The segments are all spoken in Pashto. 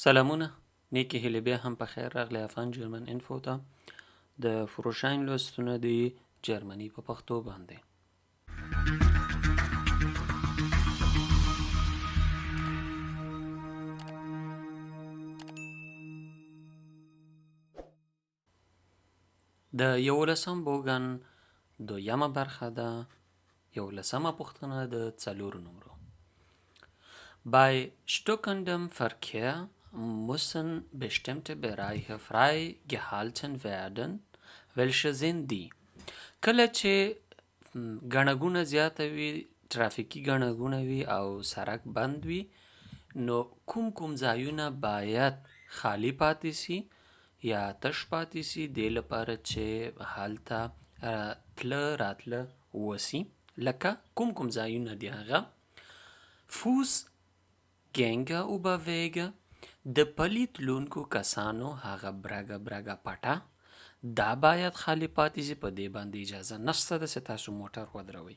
سلامونه، نیکې هیلې بیا هم په خیر راغلی افغان جرمن انفو ته. د فروشاین لوستونه د جرمني په پښتو باندې. د 11 بوګن دویمه برخه ده. 11مه پوښتنه د 4 نمرو. Bei stockendem Verkehr müssen bestimmte Bereiche frei gehalten werden. Welche sind die? کله چې ګڼه ګوڼه زیاته وي، ترافیکي ګڼه ګوڼه وي او سړک بند وي، نو کوم ځایونه باید خالی پاتې سي یا تش پاتې سي، دې لپاره چې هلته تله راتله وسي. لکه کوم ځایونه دي هغه: Fußgängerüberwege، د پلي تلونکو کسانو هغه برګه پټه، دا باید خالی پاتې شي. په دې باندې اجازه نشته ده چې تاسو موټر ودروئ.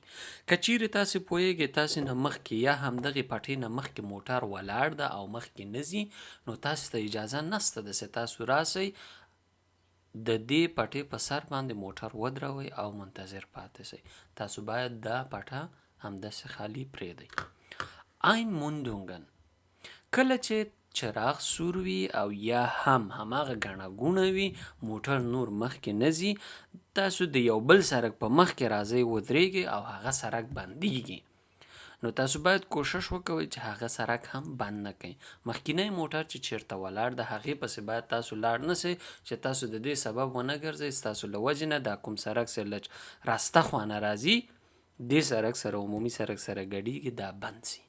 که چیرې تاسې پوهیږئ تاسې نه مخکې یا همدغې پټې نه مخکې موټر ولاړ ده او مخکې نه ځي، نو تاسې ته اجازه نشته ده چې تاسو راسئ د دې پټې په سر باندې موټر ودروئ او منتظر پاتې شئ. تاسو باید دا پټه همداسې خالی پرېږدئ. Einmündungen، کله چې چراغ سور وي او یا هم هماغه ګڼه ګوڼه وي، موټر نور مخکې نه ځي، تاسو د یو بل سړک په مخ کې راځئ، ودرېږئ او هغه سړک بندیږي، نو تاسو باید کوشش وکوئ چې هغه سړک هم بند نه کړئ. مخکینی موټر چې چیرته ولاړ د هغې پسې باید تاسو لاړ نه سئ چې تاسو د دې سبب ونه ګرځئ ستاسو له وجې نه دا کوم سړک چې لږ راسته خوانه راځي، دې سړک سره عمومي سړک سره ګډیږي، دا بند سي.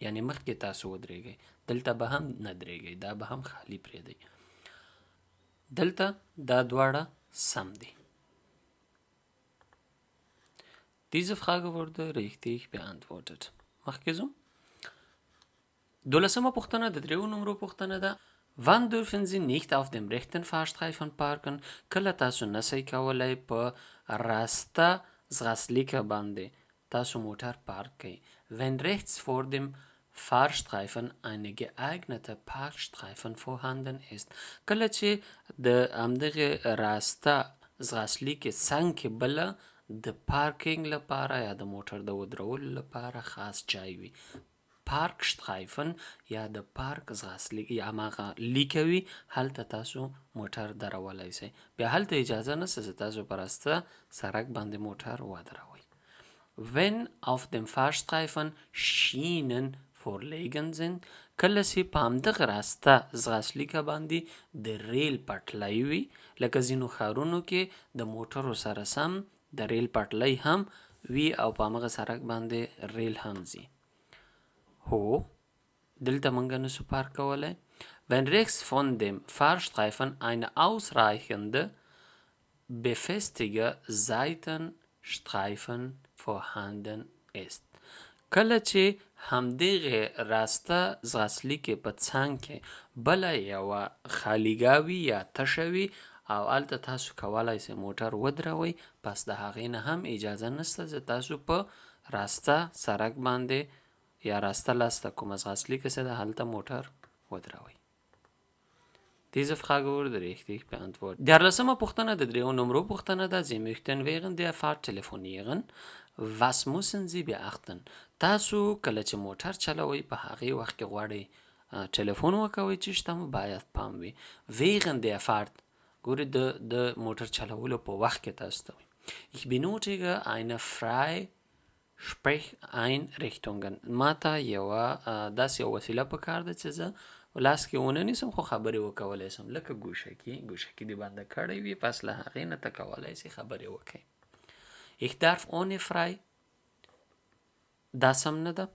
یعنی مخکې تاسو ودرېږئ، دلته به هم نه درېږئ، دا به هم خالی پرېږدئ. دلته دا دواړه سم دي. Diese Frage wurde richtig beantwortet. مخکې ځو. 12مه پوښتنه د 3 نمرو پوښتنه ده. Wann dürfen Sie nicht auf dem rechten Fahrstreifen parken؟ کله تاسو نسئ کولی په راسته ځغاستلیکه باندې تاسو موټر پارک کړئ. Wenn rechts vor dem Fahrstreifen eine geeignete Parkstreifen vorhanden ist، کله چې د همدغې راسته ځغاستلیکې څنګ کې بله د پارکینګ لپاره یا د موټر د ودرولو لپاره خاص ځای وي. پارکشترایفن یا د پارک ځغاستلیک یا هماغه لیکه وي، هلته تاسو موټر درولی سئ. بیا هلته اجازه نشته چې تاسو په راسته سړک باندې موټر ودروئ. Wenn auf dem Fahrstreifen Schienen vorliegen sind، کله چې په همدغه راسته ځغاستلیکه باندې د ریل پټلۍ وي، لکه ځینو ښارونو کې د موټرو سره سم د ریل پټلۍ هم وي او په همغه سړک باندې ریل هم ځي. هو، دلته موږ نسو پارک کولی. Wenn rechts von dem Fahrstreifen eine ausreichende befestigte Seitenstreifen vorhanden ist، کله چې همدغې راسته ځغاستلیکې په څنګ کې بله یوه خالیګاه یا تشه وي او هلته تاسو کولی سئ موټر ودروئ، پس د هغې نه هم اجازه نشته چې تاسو په راسته سړک باندې یا راسته لاسته کومه ځغاستلیکه چې ده هلته موټر ودروئ. Diese Frage wurde richtig beantwortet. 14مه پوښتنه د 3 نمرو پوښتنه ده. Sie möchten während der Fahrt telefonieren. Was müssen Sie beachten؟ تاسو کله چې موټر چلوئ په هغې وخت کې غواړئ ټلیفون وکوئ، چې شته مو باید پام وي. Während der Fahrt، ګورئ د موټر چلولو په وخت کې تاسو ته وي. Ich benötige eine Freisprecheinrichtungen، ما ته یوه داسې یو وسیله پکار ده چې زه لاس کې ونه نیسم خو خبرې وکولی سم، لکه ګوشکي دې بنده کړی وي، پس له هغې نه ته کولی سې خبرې وکړئ. Ich darf ohne frei، دا سم نه ده.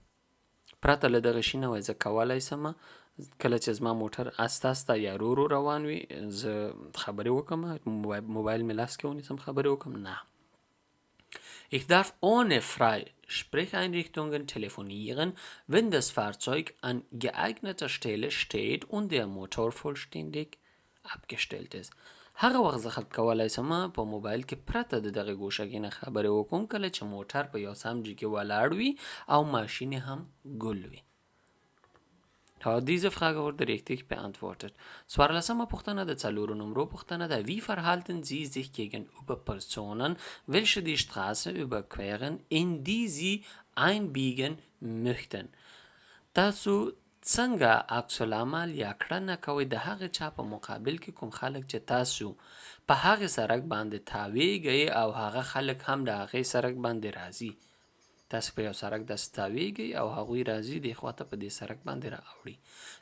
پرته له دغه شي نه وایي زه کولی سمه کله چې زما موټر استه یا رو روان وي زه خبرې وکړم، موبایل مې لاس کې ونیسم خبرې وکړم، نه. Ich darf ohne Freisprecheinrichtungen telefonieren, wenn das Fahrzeug an geeigneter Stelle steht und der Motor vollständig abgestellt ist. هغه وخت زه کولی سم په موبایل کې پرته د دغه ګوشکې نه خبرې وکړم کله چې موټر په یو سم ځای کې ولاړ وي او ماشین هم ګل وي. Diese Frage wurde richtig beantwortet. څوارلسمه پوښتنه د څلورو نمرو پوښتنه ده. Wie verhalten Sie sich gegenüber Personen, welche die Straße überqueren, in die Sie einbiegen möchten? تاسو څنګه عکس العمل یا کړنه کوئ د هغه چا په مقابل کې کوم خلک چې تاسو په هغه سړک باندې تاویږئ او هغه خلک هم د هغې سړک باندې راځي. تاسو په یو سړک داسې تاویږئ او هغوی راځي دې خواته په دې سړک باندې راوړي.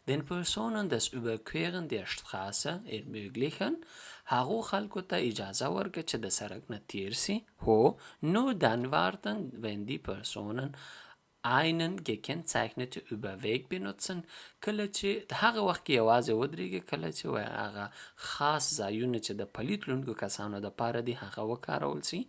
Den Personen das Überqueren der Straße ermöglichen هغو خلکو ته اجازه ورکړه چې د سړک نه تیر سي. هو nur dann warten wenn die Personen einen gekennzeichneten Überweg benutzen کله چې هغه وخت کې یوازې ودرېږي کله چې هغه خاص ځایونه چې د پلیت لرونکو کسانو دپاره دي هغه وکارول سي.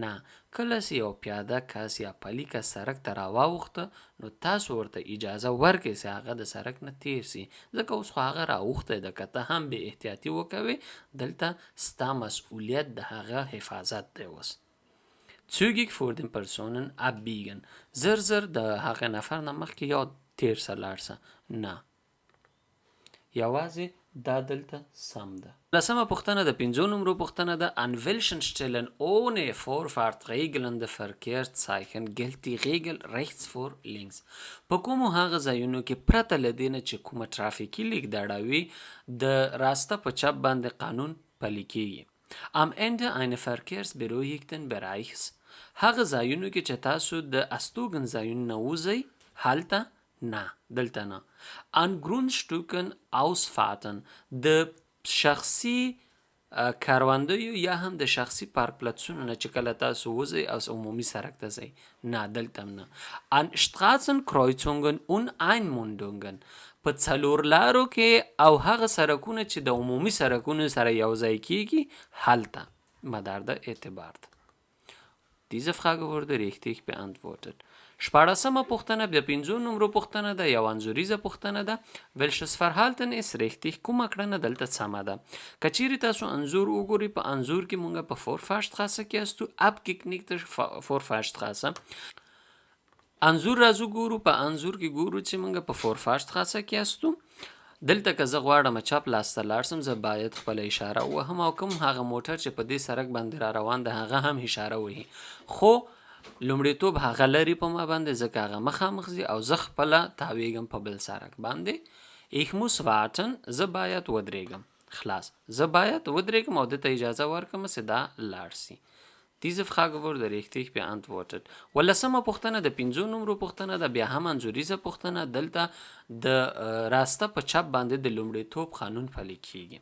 نه کله چې یو پیاده کس یا پلی کس سړک ته راواوښته نو تاسو ورته اجازه ورکړئ چې هغه د سړک نه تیر سي ځکه اوس خو هغه راوښتی ده که ته هم بې احتیاطي وکوې دلته ستا مسؤلیت د هغه حفاظت دی. اوس zügig vor den Personen abbiegen زر زر د هغه نفر نه مخکې یا تیر سه لاړ سه. نه یوازې دا دلته سم ده. لسمه پوښتنه د 5 نمرو پوښتنه ده. An welchen Stellen ohne Vorfahrt regelnde Verkehrszeichen gilt die Regel rechts vor links؟ په کومو هغه ځایونو کې پرته له دې نه چې کومه ترافیکي لیکدړه د راسته په چپ باندې قانون پلی کیږي. Am Ende eines verkehrsberuhigten Bereichs هغه ځایونو کې چې تاسو د استوګن ځایونو نه وځئ هلته نه دلته نه. An Grundstücken Ausfahrten د شخصي کاروندیو یا هم د شخصي پارک پلڅونو نه چې کله تاسو وځئ او عمومي سړک ته ځئ نه دلته نه. An Straßenkreuzungen und Einmündungen په څلور لارو کې او هغه سړکونه چې د عمومي سړکونو سره یو ځای کیږي هلته مدار د اعتبار ده. Diese Frage wurde richtig beantwortet. شپاړسمه پوښتنه د 5 نمرو پوښتنه ده. یو انځوریزه پوښتنه ده. Welches Verhalten ist richtig؟ کومه کړنه دلته سمه ده؟ که چیرې تاسو انځور وګورئ په انځور کې مونږ په Vorfahrstraße کې استو abgeknickte Vorfahrstraße انځور راځو ګورو په انځور کې ګورو چې مونږ په Vorfahrstraße کې استو. دلته که زه غواړم چپ لاس ته لاړ سم زه باید خپله اشاره ووهم او کوم هغه موټر چې په دې سړک باندې را روان ده هغه هم اشاره وهي خو لومړیتوب هغه لري په ما باندې ځکه هغه مخامخ ځي او زه خپله تاویږم په بل سړک باندې. Ich muss warten زه باید ودرېږم خلاص زه باید ودرېږم او دته اجازه ورکړم چې دا لاړ سي. Diese Frage wurde richtig beantwortet. ولسمه پوښتنه د 5 نمرو پوښتنه ده. بیا هم انځوریزه پوښتنه. دلته د راسته په چپ باندې د لومړیتوب قانون پلی کیږي.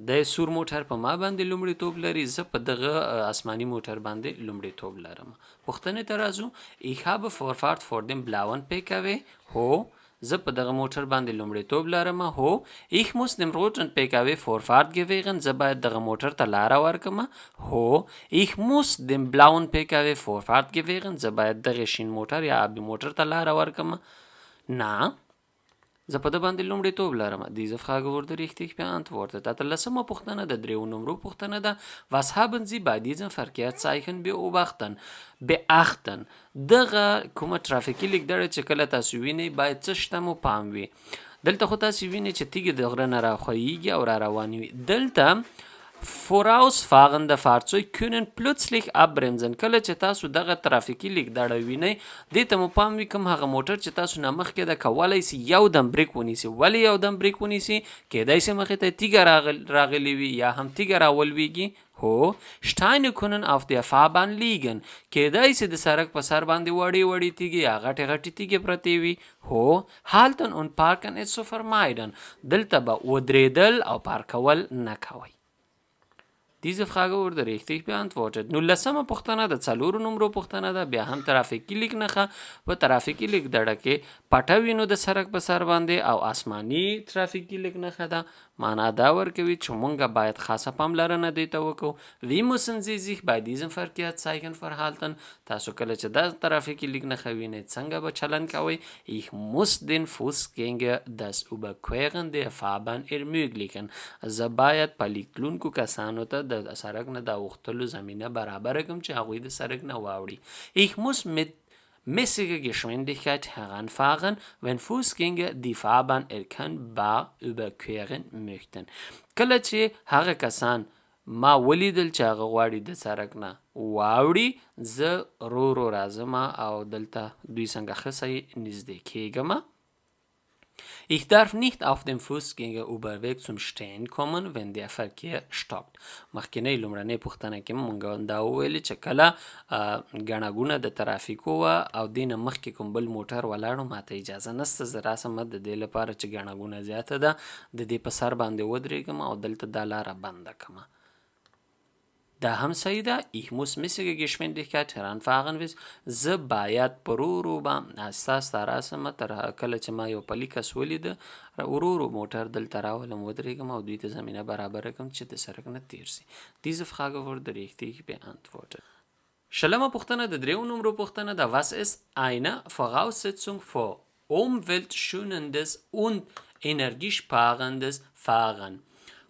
د سور موټر په ما باندې لومړیتوب لري زه په دغه آسماني موټر باندې لومړیتوب لرم. پوښتنې ته راځو. Ich habe Vorfahrt vor dem blauen PKW. هو زه په دغه موټر باندې لومړیتوب لرم. هو ich muss dem roten PKW Vorfahrt gewähren زه باید دغه موټر ته لاره ورکړم. هو ich muss dem blauen PKW Vorfahrt gewähren زه باید دغه شین موټر یا آبي موټر ته لاره ورکړم. نه زه په ده باندې لومړیتوب لرم. Diese Frage wurde richtig beantwortet. اتلسمه پوښتنه د 3 نمرو پوښتنه ده. Was haben Sie bei diesen Verkehrszeichen beachten؟ دغه کومه ترافیکي لیکدړه چې کله تاسو وینئ باید څه شته مو پام وي. دلته خو تاسو وینئ چې تیږې د غره نه راخویږي او را روانې وي. دلته vorausfahrende Fahrzeug können plötzlich abbremsen کله چې تاسو دغه ترافیکي لیکدړه وینئ دې ته مو پام وي کوم هغه موټر چې تاسو نه مخکې ده کولی سي یو دم بریک ونیسي. ولې یو دم بریک ونیسي؟ کیدای سي مخې ته تیږه راغلې وي یا هم تیږه راولویږي. هو Steine können auf der Fahrbahn liegen کیدای سي د سړک په سر باندې وړې وړې تیږې یا غټې غټې تیږې پرتې وي. هو halten und parken ist zu vermeiden دلته به ودرېدل او پارکول نه کوئ. Diese Frage wurde richtig beantwortet. 19مه پوښتنه د 4 نمرو پوښتنه ده. بیا هم ترافیکي لیک نښه په ترافیکي لیکدړه کې پټه وینو د سړک په سر باندې او آسماني ترافیکي لیک نښه ده. معنا دا ورکوي چې مونږ باید خاصه پاملرنه دې ته وکړو. Wie müssen Sie sich bei diesem Verkehrszeichen verhalten؟ تاسو کله چې دا ترافیکي لیک نښه وینئ څنګه به چلند کوئ؟ Ich muss den Fußgänger das Überqueren der Fahrbahn ermöglichen زه باید پلی تلونکو کسانو ته د سړک نه د اوښتلو زمینه برابره کړم چې هغوی د سړک نه واوړي. Ich muss mit mäßige Geschwindigkeit heranfahren, wenn Fußgänger die Fahrbahn erkennbar überqueren möchten. کله چې هغه کسان ما ولیدل چې هغه غواړي د سړک نه واوړي، زه رو راځم او دلته دوی څنګه ښه صحیح نږدې کېږم. Ich darf nicht auf dem Fußgängerüberweg zum Stehen kommen, wenn der Verkehr stoppt. مخکینی لومړنۍ پوښتنه کې مونږ دا وویلې چې کله ګڼه ګونه د ترافیکو وه او دې نه مخکې کوم بل موټر ولاړو، ماته اجازه نشته، زه راسم د دې لپاره چې ګڼه ګونه زیاته ده د دې په سر باندې ودرېږم او دلته دا لاره بنده کړم. Da هم صحیح ده. Ich muss mäßige Geschwindigkeit heranfahren. زه باید په ورو اساس راسم تر کله چې ما یو پلی کس ولیده، ورو موټر دلته راولم ودرېږم او دوی ته زمینه برابره کړم چې د سړک نه تیر سي. Diese Frage wurde richtig beantwortet. شلمه پوښتنه د دریو نمرو پوښتنه ده. Was ist eine Voraussetzung für umweltschonendes und energiesparendes Fahren؟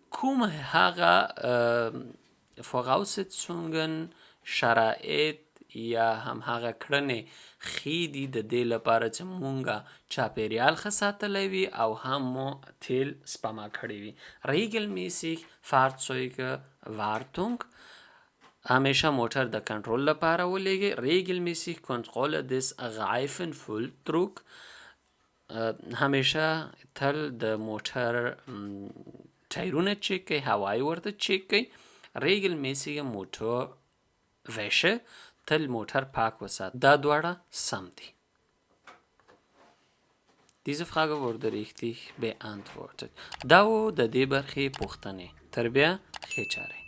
کوم هغه Voraussetzungen، شرایط یا هم هغه کړنې ښې دي د دې لپاره چې مونږه چاپیریال ښه ساتلی وي او هم مو تیل سپما کړی وي. regelmäßig Fahrzeugwartung، همیشه موټر د کنټرول لپاره ولیږي. regelmäßig Kontrolle des Reifenfülldruck، همیشه تل د موټر ټایرونه چیک کوي، هوایی ورته چیک کوي. regelmäßige Motorwäsche، تل موټر پاک وسات. دا دواړه سم دي. Diese Frage wurde richtig beantwortet. دا و د دې برخې پوښتنې. تر بیا ښې چارې.